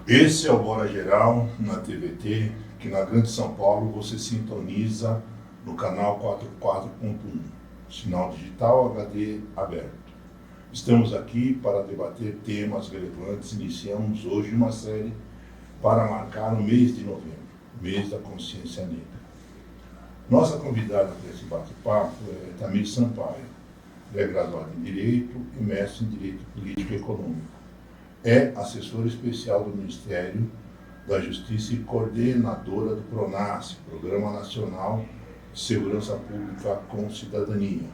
Esse é o Bora Geral na TVT, que na Grande São Paulo você sintoniza no canal 44.1, sinal digital HD aberto. Estamos aqui para debater temas relevantes. Iniciamos hoje uma série para marcar o mês de novembro, mês da consciência negra. Nossa convidada para esse bate-papo é Tamir Sampaio. Ela é graduada em Direito e mestre em Direito Político e Econômico. É assessora especial do Ministério da Justiça e coordenadora do PRONASSE, Programa Nacional de Segurança Pública com Cidadania.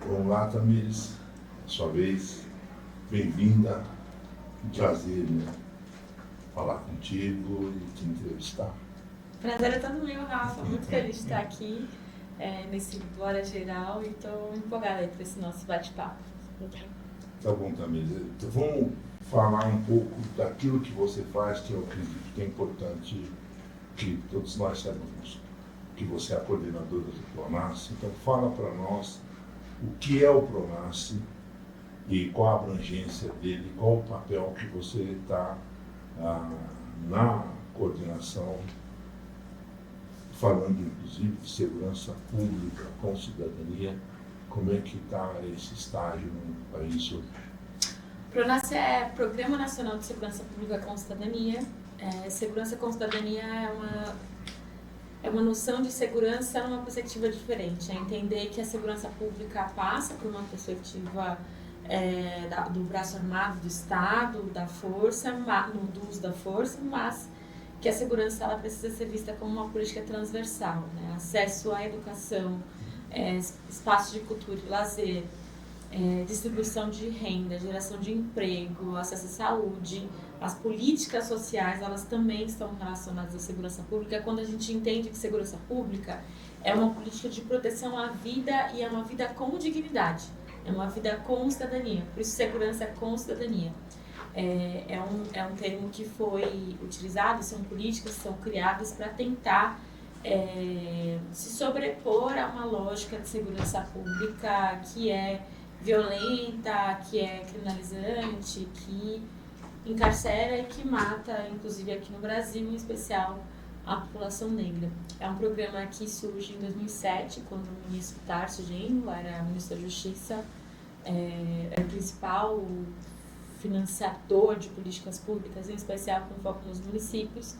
Vamos lá, Tamires, sua vez, bem-vinda, um prazer, falar contigo e te entrevistar. Prazer é todo meu, Rafa, muito feliz de estar aqui nesse Bora Geral e estou empolgada para esse nosso bate-papo. Tá bom, Tamires, então vamos falar um pouco daquilo que você faz, que eu acredito que é importante que todos nós saibamos, que você é a coordenadora do PRONASSE. Então fala para nós o que é o PRONASSE e qual a abrangência dele, qual o papel que você está na coordenação, falando inclusive de segurança pública com cidadania. Como é que está esse estágio no país hoje? PRONASSE é Programa Nacional de Segurança Pública com Cidadania. Segurança com cidadania é uma noção de segurança numa perspectiva diferente. É entender que a segurança pública passa por uma perspectiva do braço armado do Estado, da força, do uso da força, mas que a segurança ela precisa ser vista como uma política transversal, né? Acesso à educação, espaços de cultura e lazer, distribuição de renda, geração de emprego, acesso à saúde. As políticas sociais, elas também estão relacionadas à segurança pública, quando a gente entende que segurança pública é uma política de proteção à vida e é uma vida com dignidade, é uma vida com cidadania, por isso segurança com cidadania. É um termo que foi utilizado, são políticas que são criadas para tentar se sobrepor a uma lógica de segurança pública que é violenta, que é criminalizante, que encarcera e que mata, inclusive aqui no Brasil, em especial, a população negra. É um programa que surge em 2007, quando o ministro Tarcísio Genro era ministro da Justiça, era o principal financiador de políticas públicas, em especial com foco nos municípios.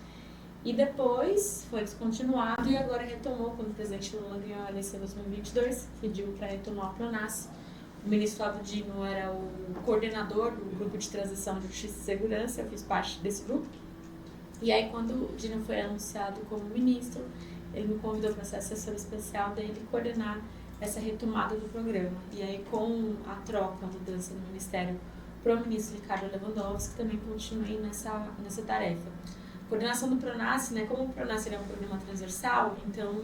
E depois foi descontinuado e agora retomou, quando o presidente Lula ganhou a eleição em 2022, pediu para retomar o PRONASSE. O ministro Flávio Dino era o coordenador do grupo de transição de justiça e segurança, eu fiz parte desse grupo. E aí, quando o Dino foi anunciado como ministro, ele me convidou para ser assessora especial dele coordenar essa retomada do programa. E aí, com a troca, a mudança no ministério para o ministro Ricardo Lewandowski, também continuei nessa tarefa. Coordenação do PRONASSE, né? Como o PRONASSE é um programa transversal, então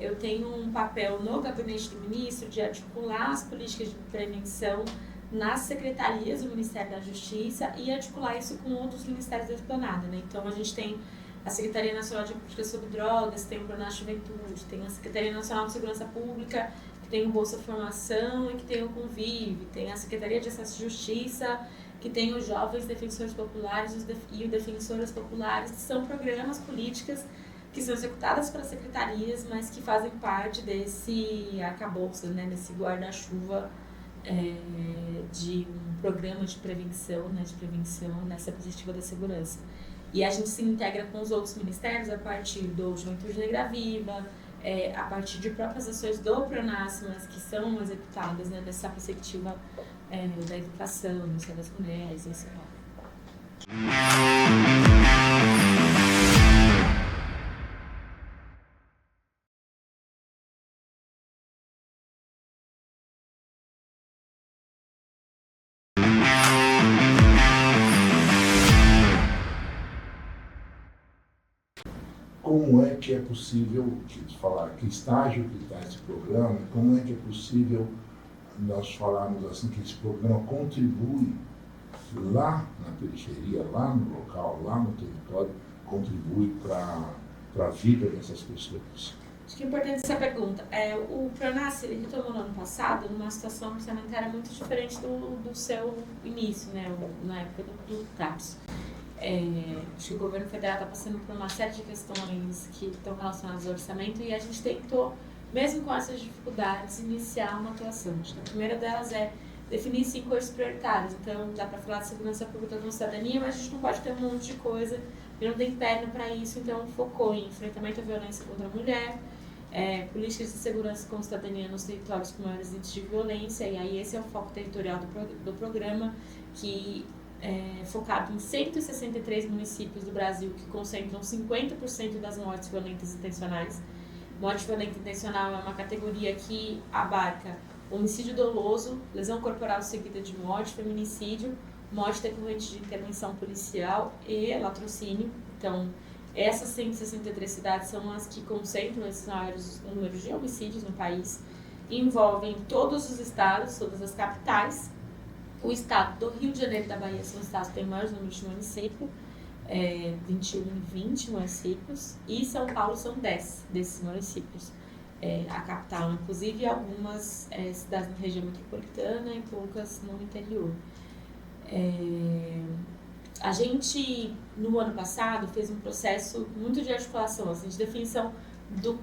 eu tenho um papel no gabinete do ministro de articular as políticas de prevenção nas secretarias do Ministério da Justiça e articular isso com outros ministérios da esplanada, né? Então a gente tem a Secretaria Nacional de Política sobre Drogas, tem o PRONASSE Juventude, tem a Secretaria Nacional de Segurança Pública, que tem o Bolsa Formação e que tem o Convive, tem a Secretaria de Acesso à Justiça, que tem os Jovens Defensores Populares e os Defensoras Populares, que são programas, políticas que são executadas pelas secretarias, mas que fazem parte desse arcabouço, né, desse guarda-chuva de um programa de prevenção, né, nessa perspectiva da segurança. E a gente se integra com os outros ministérios a partir do Juventude Negra Viva, a partir de próprias ações do PRONASSE, mas que são executadas, né, nessa perspectiva da educação, do Ministério das Mulheres, etc. Como é que é possível, falar que estágio que está esse programa, como é que é possível nós falarmos assim que esse programa contribui lá na periferia, lá no local, lá no território, contribui para a vida dessas pessoas? Acho que é importante essa pergunta. O Pronas, ele retomou no ano passado numa situação orçamentária muito diferente do seu início, né? Na época do TAPS. Acho que o governo federal está passando por uma série de questões que estão relacionadas ao orçamento e a gente tentou, mesmo com essas dificuldades, iniciar uma atuação. Acho que a primeira delas é definir 5 eixos prioritários. Então, dá para falar de segurança pública com cidadania, mas a gente não pode ter um monte de coisa e não tem perna para isso, então focou em enfrentamento à violência contra a mulher, políticas de segurança com cidadania nos territórios com maiores índices de violência, e aí esse é o foco territorial do programa, que é focado em 163 municípios do Brasil, que concentram 50% das mortes violentas intencionais. Morte violenta intencional é uma categoria que abarca homicídio doloso, lesão corporal seguida de morte, feminicídio, morte decorrente de intervenção policial e latrocínio. Então, essas 163 cidades são as que concentram esses maiores números de homicídios no país. Envolvem todos os estados, todas as capitais. O estado do Rio de Janeiro e da Bahia são os estados que têm maiores números de municípios, 21 e 20 municípios, e São Paulo são 10 desses municípios. A capital, inclusive, e algumas cidades na região metropolitana e poucas no interior. A gente, no ano passado, fez um processo muito de articulação, assim, de definição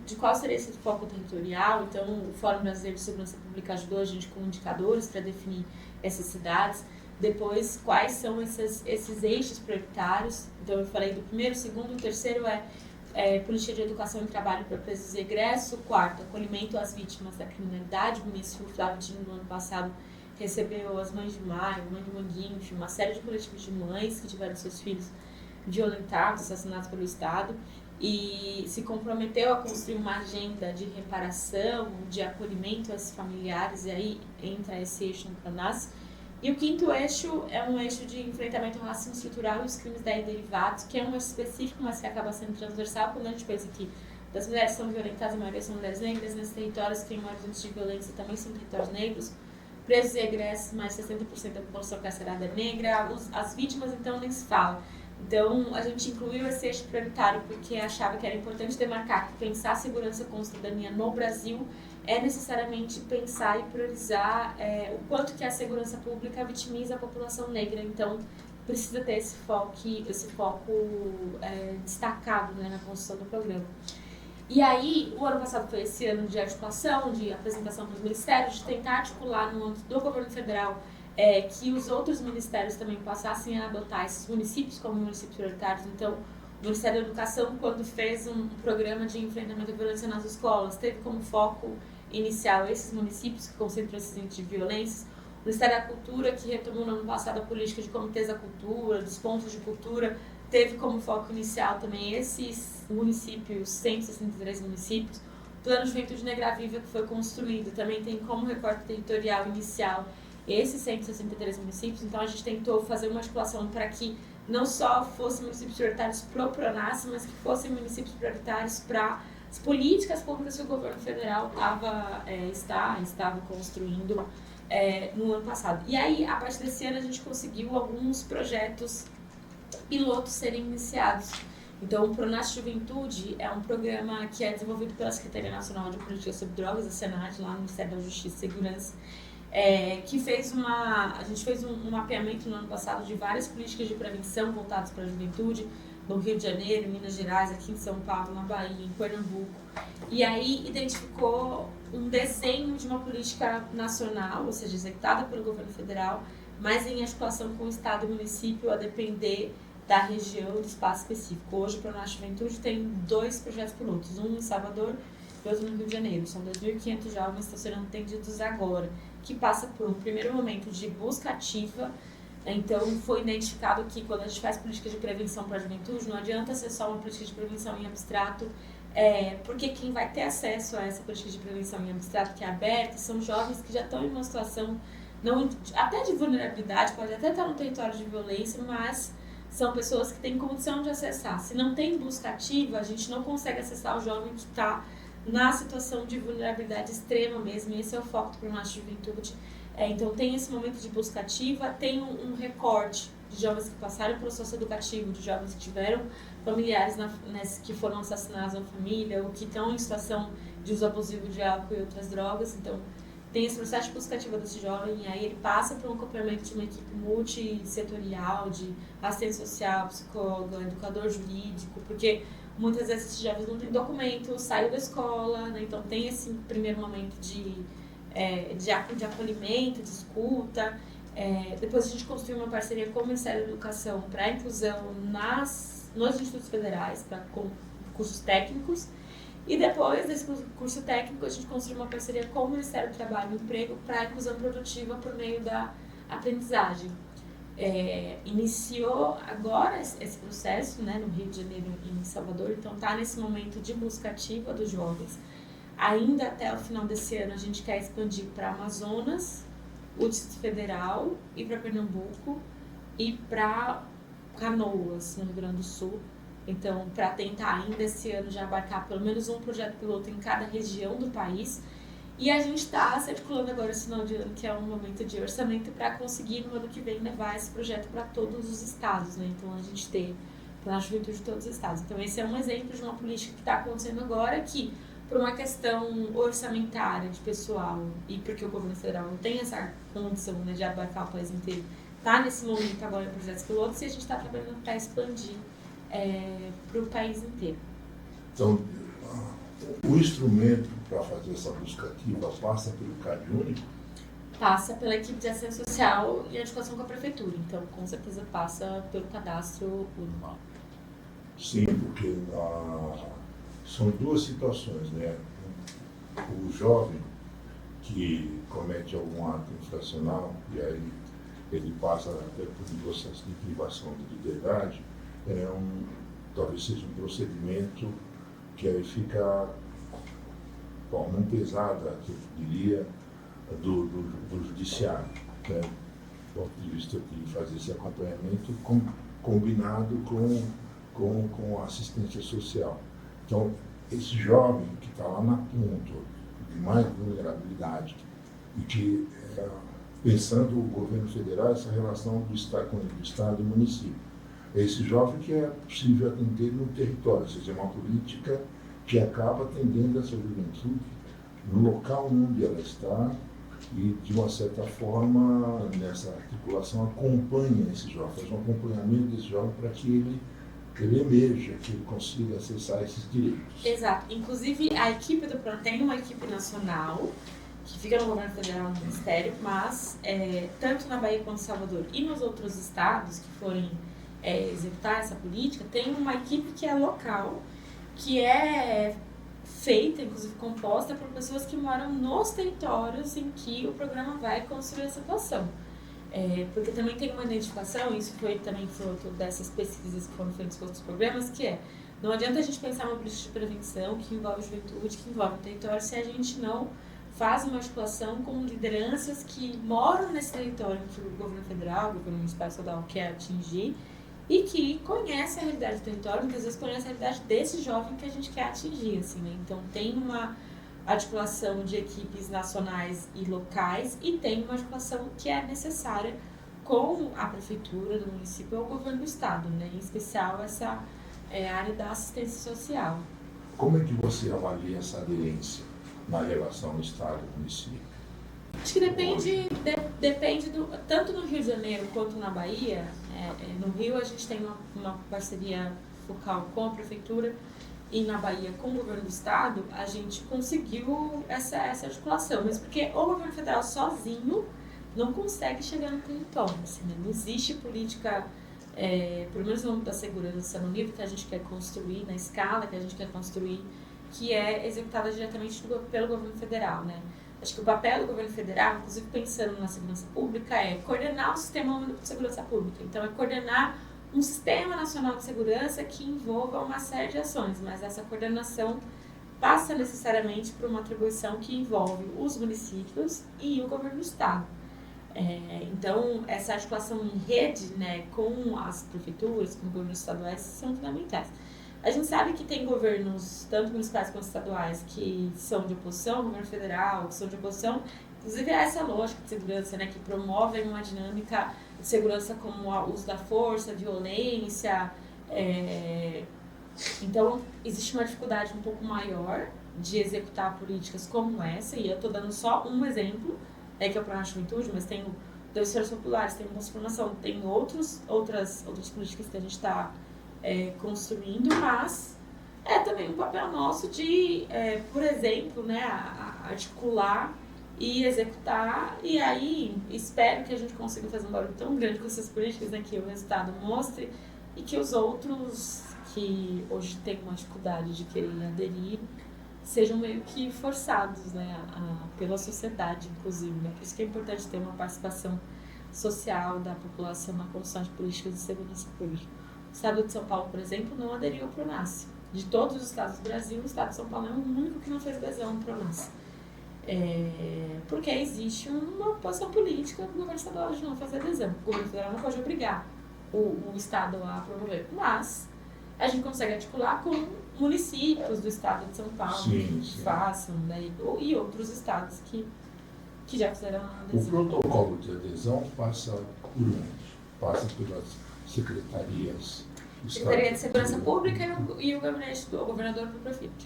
de qual seria esse foco territorial. Então, o Fórum Brasileiro de Segurança Pública ajudou a gente com indicadores para definir essas cidades. Depois, quais são esses eixos prioritários. Então, eu falei do primeiro, segundo, o terceiro política de educação e trabalho para presos e egresso. Quarto, acolhimento às vítimas da criminalidade. O ministro Flávio Dino, no ano passado, recebeu as Mães de Maio, Mãe de Manguinho, enfim, uma série de coletivos de mães que tiveram seus filhos violentados, assassinados pelo Estado, e se comprometeu a construir uma agenda de reparação, de acolhimento a esses familiares, e aí entra esse eixo no Pronas. E o quinto eixo é um eixo de enfrentamento ao racismo estrutural e os crimes daí derivados, que é um eixo específico, mas que acaba sendo transversal, quando a gente pensa que das mulheres que são violentadas, a maioria são mulheres negras, nesses territórios que têm maiores índices de violência também são territórios negros. Presos e egressos, mais 60% da população carcerada é negra. As vítimas, então, nem se fala. Então, a gente incluiu esse eixo prioritário porque achava que era importante demarcar que pensar a segurança com cidadania no Brasil é necessariamente pensar e priorizar o quanto que a segurança pública vitimiza a população negra. Então, precisa ter esse foco destacado, né, na construção do programa. E aí, o ano passado foi esse ano de articulação, de apresentação para os ministérios, de tentar articular no âmbito do governo federal que os outros ministérios também passassem a adotar esses municípios como municípios prioritários. Então, o Ministério da Educação, quando fez um programa de enfrentamento à violência nas escolas, teve como foco inicial esses municípios que concentram esses índices de violência. O Ministério da Cultura, que retomou no ano passado a política de comitês da cultura, dos pontos de cultura, teve como foco inicial também esses municípios, 163 municípios. O Plano de Juventude Negra Viva, que foi construído, também tem como recorte territorial inicial esses 163 municípios. Então, a gente tentou fazer uma articulação para que não só fossem municípios prioritários para o Pronas, mas que fossem municípios prioritários para as políticas públicas que o governo federal estava construindo no ano passado. E aí, a partir desse ano, a gente conseguiu alguns projetos pilotos serem iniciados. Então, o Pronas Juventude é um programa que é desenvolvido pela Secretaria Nacional de Política sobre Drogas, a SENAD, lá no Ministério da Justiça e Segurança, que a gente fez um mapeamento no ano passado de várias políticas de prevenção voltadas para a juventude, no Rio de Janeiro, em Minas Gerais, aqui em São Paulo, na Bahia, em Pernambuco. E aí identificou um desenho de uma política nacional, ou seja, executada pelo governo federal, mas em articulação com o Estado e o município, a depender da região, do espaço específico. Hoje, o Pronas Juventude tem 2 projetos pilotos, um em Salvador e outro no Rio de Janeiro. São 2.500 jovens que estão sendo atendidos agora, que passa por um primeiro momento de busca ativa. Então, foi identificado que quando a gente faz política de prevenção para a juventude, não adianta ser só uma política de prevenção em abstrato, porque quem vai ter acesso a essa política de prevenção em abstrato que é aberta são jovens que já estão em uma situação até de vulnerabilidade, pode até estar no território de violência, mas são pessoas que têm condição de acessar. Se não tem busca ativa, a gente não consegue acessar o jovem que está na situação de vulnerabilidade extrema mesmo, e esse é o foco do Pronas Juventude. Então, tem esse momento de busca ativa, tem um recorte de jovens que passaram pelo socioeducativo, de jovens que tiveram familiares que foram assassinados na família, ou que estão em situação de uso abusivo de álcool e outras drogas. Então, tem esse processo de busca ativa desse jovem, e aí ele passa por um acompanhamento de uma equipe multissetorial, de assistente social, psicólogo, educador jurídico, porque muitas vezes esses jovens não têm documento, saem da escola, né? Então tem esse primeiro momento de acolhimento, de escuta. Depois a gente construiu uma parceria com o Ministério da Educação para a inclusão nos institutos federais, para cursos técnicos. E depois desse curso técnico, a gente construiu uma parceria com o Ministério do Trabalho e Emprego para a inclusão produtiva por meio da aprendizagem. Iniciou agora esse processo, né, no Rio de Janeiro e em Salvador, então está nesse momento de busca ativa dos jovens. Ainda até o final desse ano a gente quer expandir para Amazonas, o Distrito Federal e para Pernambuco e para Canoas, no Rio Grande do Sul. Então, para tentar ainda esse ano já abarcar pelo menos um projeto piloto em cada região do país. E a gente está se articulando agora esse final de ano, que é um momento de orçamento, para conseguir no ano que vem levar esse projeto para todos os estados, né? Então, a gente ter para a juventude de todos os estados. Então, esse é um exemplo de uma política que está acontecendo agora, que por uma questão orçamentária de pessoal e porque o governo federal não tem essa condição, né, de abarcar o país inteiro, está nesse momento agora em projetos pilotos, e a gente está trabalhando para expandir para o país inteiro. Então, o instrumento para fazer essa busca ativa passa pelo CadÚnico? Passa pela equipe de ação social e articulação com a prefeitura, então com certeza passa pelo cadastro único. Sim, porque são duas situações, né? O jovem que comete algum ato infracional e aí ele passa até por um processo de privação de liberdade, talvez seja um procedimento que aí fica não pesada, que eu diria, do judiciário, né? Do ponto de vista de fazer esse acompanhamento combinado com a assistência social. Então, esse jovem que está lá na ponta de mais vulnerabilidade e que, pensando o governo federal, essa relação do Estado e do município, é esse jovem que é possível atender no território, ou seja, é uma política que acaba atendendo essa juventude no local onde ela está e, de uma certa forma, nessa articulação, acompanha esse jovem, faz um acompanhamento desse jovem para que ele emerja, que ele consiga acessar esses direitos. Exato. Inclusive, a equipe do PRON tem uma equipe nacional que fica no governo federal, no Ministério, mas tanto na Bahia quanto em Salvador e nos outros estados que forem executar essa política, tem uma equipe que é local, que é feita, inclusive composta por pessoas que moram nos territórios em que o programa vai construir essa atuação. Porque também tem uma identificação, isso foi também fruto dessas pesquisas que foram feitas com outros programas, que não adianta a gente pensar uma política de prevenção que envolve juventude, que envolve o território, se a gente não faz uma articulação com lideranças que moram nesse território que o governo federal, o governo municipal e estadual quer atingir, e que conhece a realidade do território, muitas vezes conhece a realidade desse jovem que a gente quer atingir, assim, né? Então tem uma articulação de equipes nacionais e locais e tem uma articulação que é necessária com a prefeitura do município ou o governo do estado, né? Em especial essa área da assistência social. Como é que você avalia essa aderência na relação Estado-município? Acho que depende tanto no Rio de Janeiro quanto na Bahia. No Rio a gente tem uma parceria focal com a prefeitura e na Bahia com o governo do estado a gente conseguiu essa articulação, mas porque o governo federal sozinho não consegue chegar no território, assim, né? Não existe política, pelo menos no âmbito da segurança, no nível que a gente quer construir, na escala que a gente quer construir, que é executada diretamente pelo governo federal, né? Acho que o papel do governo federal, inclusive pensando na segurança pública, é coordenar o sistema único de segurança pública. Então, é coordenar um sistema nacional de segurança que envolva uma série de ações, mas essa coordenação passa necessariamente por uma atribuição que envolve os municípios e o governo do estado. Então, essa articulação em rede, né, com as prefeituras, com os governos estaduais, são fundamentais. A gente sabe que tem governos, tanto municipais quanto estaduais, que são de oposição, governo federal, que são de oposição, inclusive a essa lógica de segurança, né, que promovem uma dinâmica segurança como o uso da força, violência. Então, existe uma dificuldade um pouco maior de executar políticas como essa, e eu estou dando só um exemplo, que é o Programa de Juventude, mas tem o Defensores Populares, tem Bolsa de Formação, tem outras políticas que a gente está construindo, mas é também um papel nosso de, por exemplo, né, articular e executar, e aí espero que a gente consiga fazer um barulho tão grande com essas políticas, né, que o resultado mostre, e que os outros que hoje têm uma dificuldade de querer aderir sejam meio que forçados, né, pela sociedade, inclusive, né? Por isso que é importante ter uma participação social da população na construção de políticas de segurança pública. O estado de São Paulo, por exemplo, não aderiu ao PRONASSE. De todos os estados do Brasil, o estado de São Paulo é o único que não fez adesão ao PRONASSE. Porque existe uma posição política do governo estadual de não fazer adesão. O governo federal não pode obrigar o estado a promover, mas a gente consegue articular com municípios do estado de São Paulo que façam, né, e outros estados que já fizeram a adesão. O protocolo de adesão passa por onde? Passa pelas secretarias do Secretaria de Segurança Pública e o gabinete do governador para o prefeito.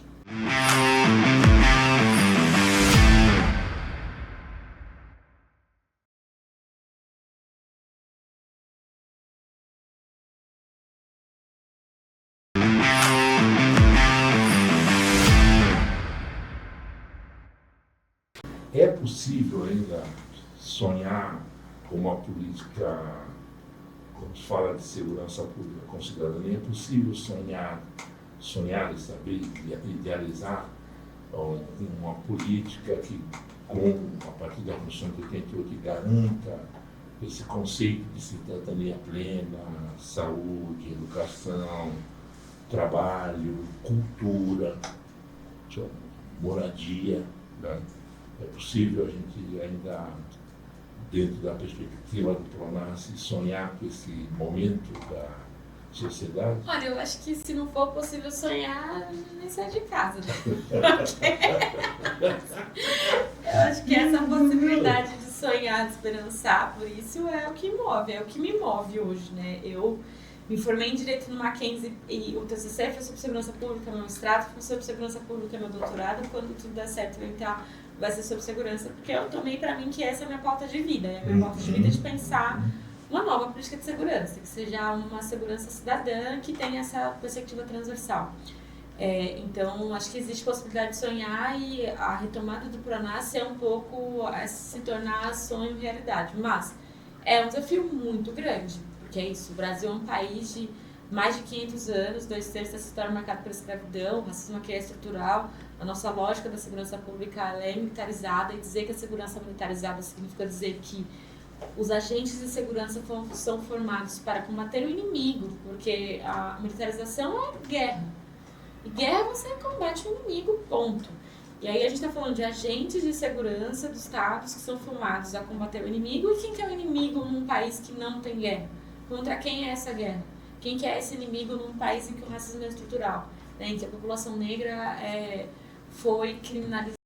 É possível ainda sonhar com uma política, quando se fala de segurança pública com cidadania, é possível sonhar e saber idealizar uma política que, a partir da Constituição de 88, que garanta esse conceito de cidadania plena, saúde, educação, trabalho, cultura, moradia, né? É possível a gente ainda, dentro da perspectiva do PRONASSE, sonhar com esse momento da sociedade? Olha, eu acho que se não for possível sonhar, nem sair de casa. Eu acho que essa possibilidade de sonhar, de esperançar por isso é o que me move hoje, né? Eu me formei em Direito no Mackenzie e o TCC foi sobre segurança pública, meu mestrado foi sobre segurança pública, meu doutorado, quando tudo der certo eu entrar, vai ser sobre segurança, porque eu tomei pra mim que essa é a minha pauta de vida, é a minha pauta de vida de pensar uma nova política de segurança, que seja uma segurança cidadã que tenha essa perspectiva transversal. Então, acho que existe possibilidade de sonhar e a retomada do PRONASSE é um pouco se tornar sonho realidade, mas é um desafio muito grande, porque é isso, o Brasil é um país de mais de 500 anos, 2/3 dessa história marcada pela escravidão, o racismo aqui é estrutural, a nossa lógica da segurança pública ela é militarizada, e dizer que a segurança militarizada significa dizer que os agentes de segurança são formados para combater o inimigo, porque a militarização é guerra. E guerra você combate o inimigo, ponto. E aí a gente está falando de agentes de segurança dos estados que são formados a combater o inimigo. E quem que é o inimigo num país que não tem guerra? Contra quem é essa guerra? Quem que é esse inimigo num país em que o racismo é estrutural? Em que a população negra foi criminalizada?